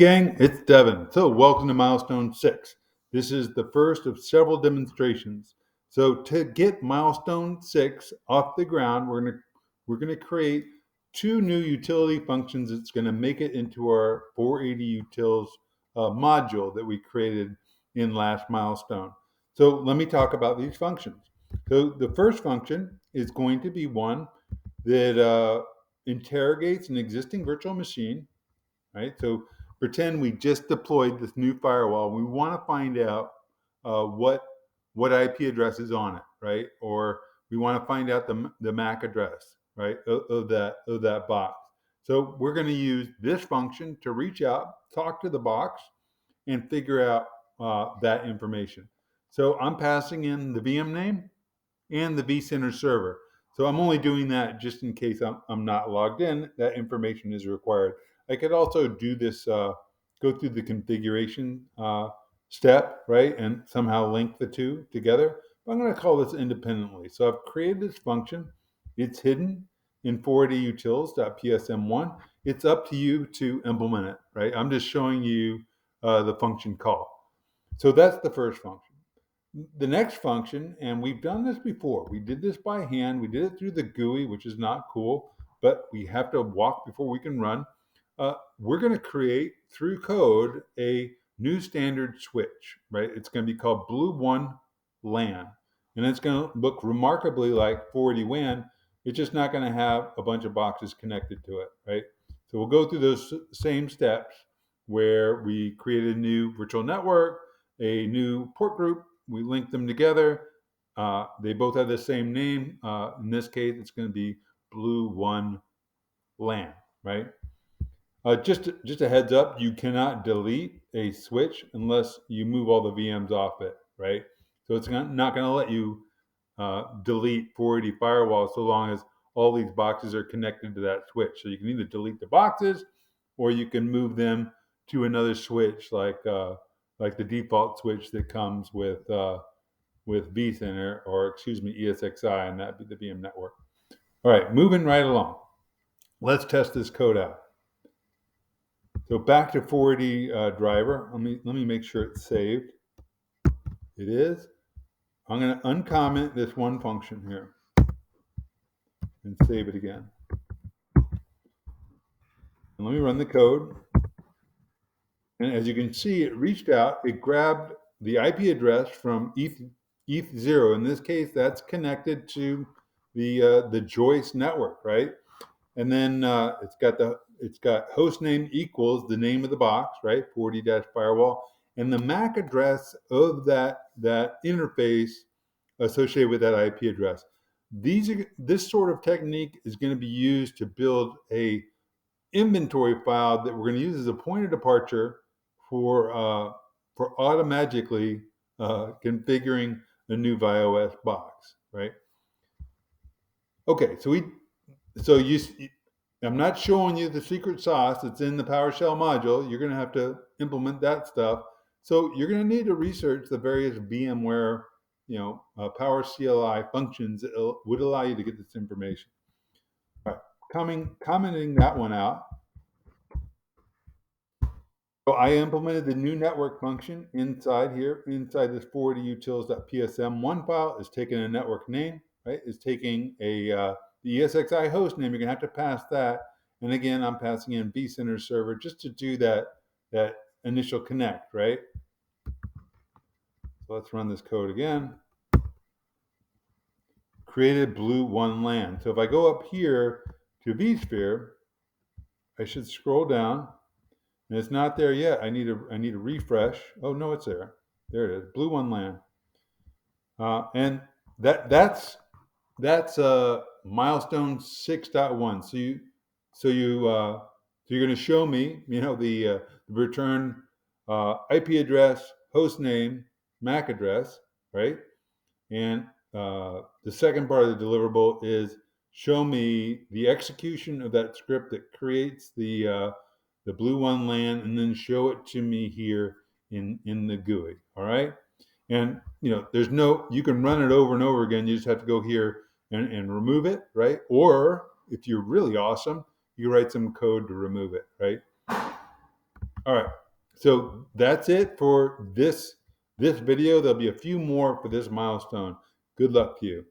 Gang, it's Devin. So, welcome to Milestone 6. This is the first of several demonstrations. So, to get Milestone 6 off the ground, we're gonna create two new utility functions that's going to make it into our 480 utils module that we created in last milestone. So, let me talk about these functions. So, the first function is going to be one that interrogates an existing virtual machine, right? So pretend we just deployed this new firewall. We want to find out what IP address is on it, right? Or we want to find out the MAC address, right, of that box. So we're going to use this function to reach out, talk to the box, and figure out that information. So I'm passing in the VM name and the vCenter server. So I'm only doing that just in case I'm not logged in. That information is required. I could also do this, go through the configuration step, right, and somehow link the two together. But I'm going to call this independently. So I've created this function. It's hidden in 480utils.psm1. It's up to you to implement it, right? I'm just showing you the function call. So that's the first function. The next function, and we've done this before, we did this by hand, we did it through the GUI, which is not cool, but we have to walk before we can run. We're going to create through code a new standard switch, right? It's going to be called Blue One LAN, and it's going to look remarkably like 480 WAN. It's just not going to have a bunch of boxes connected to it, right? So we'll go through those same steps where we created a new virtual network, a new port group, we link them together. They both have the same name. In this case, it's going to be Blue One LAN, right? Just a heads up, you cannot delete a switch unless you move all the VMs off it, right? So it's not going to let you delete 480 firewall so long as all these boxes are connected to that switch. So you can either delete the boxes or you can move them to another switch like the default switch that comes with vCenter, or excuse me, ESXi, and that'd be the VM network. All right, moving right along. Let's test this code out. So back to 480 driver. Let me make sure it's saved. It is. I'm going to uncomment this one function here and save it again. And let me run the code. And as you can see, it reached out. It grabbed the IP address from ETH0. In this case, that's connected to the Joyce network, right? And then it's got host name equals the name of the box, right? 40-firewall, and the MAC address of that interface associated with that IP address. This sort of technique is going to be used to build a inventory file that we're going to use as a point of departure for automatically configuring a new VIOS box, right? Okay, I'm not showing you the secret sauce that's in the PowerShell module. You're going to have to implement that stuff. So you're going to need to research the various VMware, Power CLI functions that would allow you to get this information. All right, commenting that one out. So I implemented the new network function inside here, inside this 480utils.psm1 file. Is taking a network name, right? Is taking the ESXi host name. You're gonna have to pass that. And again, I'm passing in vCenter server just to do that initial connect, right? So let's run this code again. Created Blue One LAN. So if I go up here to vSphere, I should scroll down. And it's not there yet. I need a refresh. Oh no, it's there. There it is. Blue One LAN. And that's milestone 6.1. So you're going to show me, the return IP address, host name, MAC address, right? And the second part of the deliverable is show me the execution of that script that creates the Blue One LAN, and then show it to me here in the GUI. All right, and you can run it over and over again. You just have to go here and remove it, right? Or if you're really awesome, you write some code to remove it, right? All right. So that's it for this video. There'll be a few more for this milestone. Good luck to you.